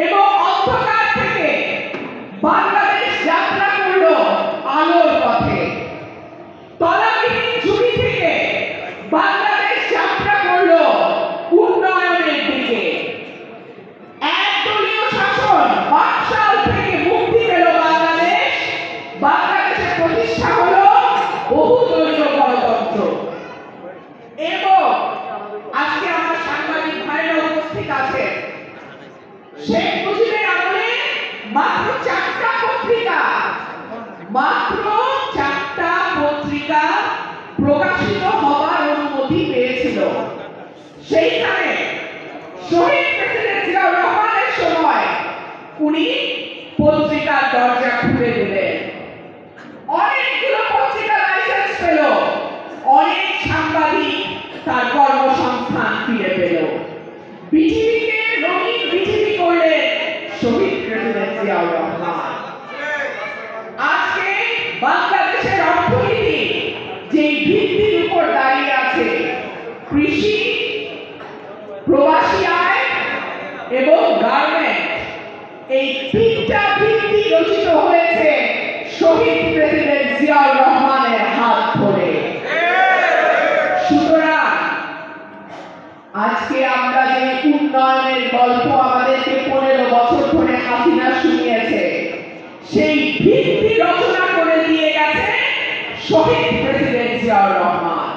এবং অন্ধকার থেকে বাংলাদেশ যাত্রা করল আলোর পথে। তলাবিহীন ঝুঁকি থেকে বাংলাদেশ যাত্রা করল উন্নয়নের দিকে। একদলীয় শাসন বাকশাল থেকে মুক্তি পেল বাংলাদেশ। বাংলাদেশে প্রতিষ্ঠা হলো বহুদলীয় গণতন্ত্র। এবং আজকে আমার সাংবাদিক ভাইরা উপস্থিত আছে। শেখ মুজিবের আমলে মাত্র 4টা পত্রিকা প্রকাশিত হওয়ার অনুমতি পেয়েছিল। সেইখানে শহীদ প্রেসিডেন্ট জিয়াউর রহমানের সময় উনি পত্রিকার দরজা খুলে দিলেন। অনেকগুলো পত্রিকা লাইসেন্স পেল, অনেক সাংবাদিক তার কর্মসংস্থান ফিরে পেল। বিটিভিকে রঙিন বিটিভি করলেন শহীদ প্রেসিডেন্ট জিয়াউর রহমান। আজকে বাংলাদেশের অর্থনীতি যে ভিত্তির উপর দাঁড়িয়ে আছে, কৃষি, প্রবাসী আয় এবং গার্মেন্ট, এই 3টা ভিত্তি রচিত হয়েছে শহীদ প্রেসিডেন্ট জিয়াউর রহমানের হাত ধরে। সুতরাং আজকে আমরা যে উন্নয়নের গল্প আমাদেরকে 15 বছর ধরে হাসিনা শুনিয়েছে, সেই ভিত্তি রচনা করে দিয়ে গেছে শহীদ প্রেসিডেন্ট জিয়াউর রহমান।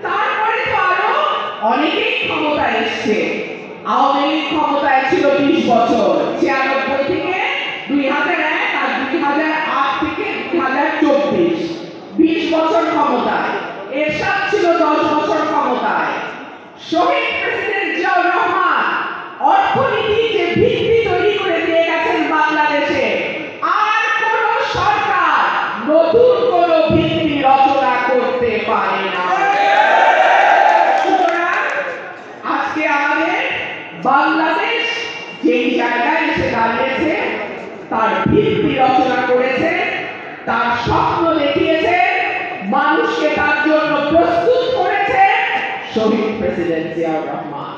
তারপরে তো আরো অনেকেই ক্ষমতায় এসছে। আওয়ামী লীগ ক্ষমতায় ছিল 20 বছর, 96 থেকে 2001 আর 2008 থেকে 2024, 20 বছর ক্ষমতায়। এরশাদ ছিল 10 বছর ক্ষমতায়। শহীদ প্রেসিডেন্ট জিয়াউর রহমান অর্থনীতি যে ভিত্তি তৈরি করে দিয়ে গেছেন বাংলাদেশে, আর কোন সরকার নতুন কোন ভিত্তি রচনা করতে পারে না। সুতরাং আজকে আমাদের বাংলাদেশ যেই জায়গায় এসে দাঁড়িয়েছে, তার ভিত্তি রচনা করেছে, তার স্বপ্ন দেখিয়েছে, মানুষকে তার জন্য প্রস্তুত করেছে শহীদ প্রেসিডেন্ট জিয়াউর রহমান।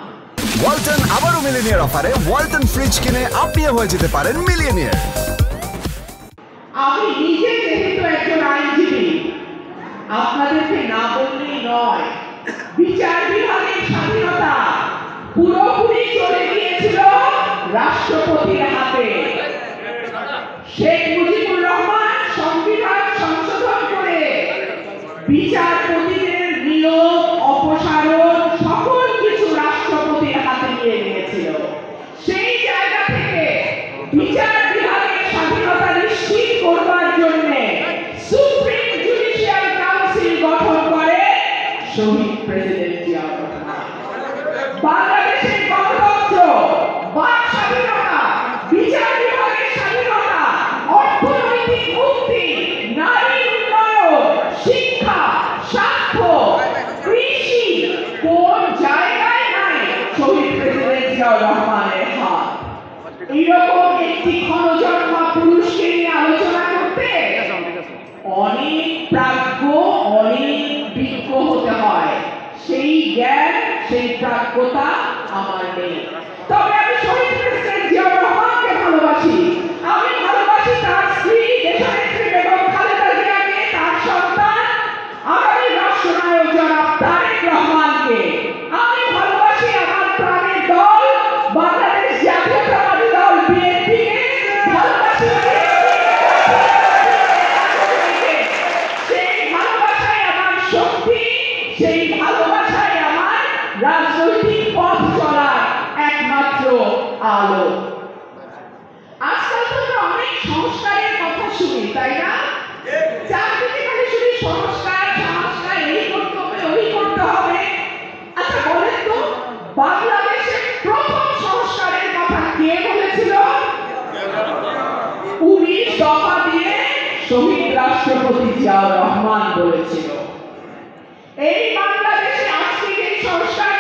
ওয়ালটন আবারও মিলিনিয়ার অফারে ওয়ালটন ফ্রিজ কিনে আপনিও হয়ে যেতে পারেন মিলিয়নিয়ার। আমি নিজে যেহেতু একজন আইনজীবী, আপনাদেরকে না বললেই নয়, বিচার বিভাগের স্বাধীনতা পুরোপুরি চলে গিয়েছিল রাষ্ট্রপতির হাতে। শেখ মুজিবুর রহমান সংবিধান সংশোধন করে বিচারপতিদের নিয়োগ, অপসারণ সকল কিছু রাষ্ট্রপতির হাতে নিয়ে নিয়েছিল। সেই জায়গা থেকে বিচার বিভাগের স্বাধীনতা নিশ্চিত করবার জন্য সুপ্রিম জুডিশিয়াল কাউন্সিল গঠন করে শহীদ প্রেসিডেন্ট জিয়াউর রহমান। বাংলাদেশের গণতন্ত্র, বাক স্বাধীনতা, বিচার বিভাগের স্বাধীনতা, অর্থনৈতিক মুক্তি, নারী উন্নয়ন, শিক্ষা, স্বাস্থ্য, কৃষি, কোন জায়গায় নাই শহীদ প্রেসিডেন্ট জিয়াউর রহমানের হাত। এইরকম একটি ক্ষণজন্মা পুরুষকে নিয়ে আলোচনা করতে অনেক প্রাজ্ঞ, অনেক বিজ্ঞ হতে হয়। সেই জ্ঞান, সেই প্রাজ্ঞতা আমার নেই। তবে আমি শহীদ প্রেসিডেন্ট জিয়াউর রহমানকে ভালোবাসি। আমি ভালোবাসি তার স্ত্রী দেশনেত্রী বেগম খালেদা জিয়াকে, তার সন্তান আগামী রাষ্ট্রনায়ক জনাব তারেক রহমানকে। আমি ভালোবাসি আমার প্রাণের দল বাংলাদেশ জাতীয়তাবাদী দল বিএনপিকে, ভালোবাসি সেই ভালোবাসায় আমার শক্তি, সেই ভালোবাসায় আমার রাজনৈতিক পথ চলার একমাত্র আলো। আজকাল তো আমরা অনেক সংস্কারের কথা শুনি, তাই না? চাকরিতে খালি শুধু সংস্কার, সংস্কার, এই করতে হবে, ওই করতে হবে। আচ্ছা বলেন তো, বাংলাদেশের প্রথম সংস্কারের কথা কে বলেছিল? 19 দফা দিয়ে শহীদ রাষ্ট্রপতি জিয়াউর রহমান বলেছিল। এই বাংলাদেশে আজকে যে সংস্কার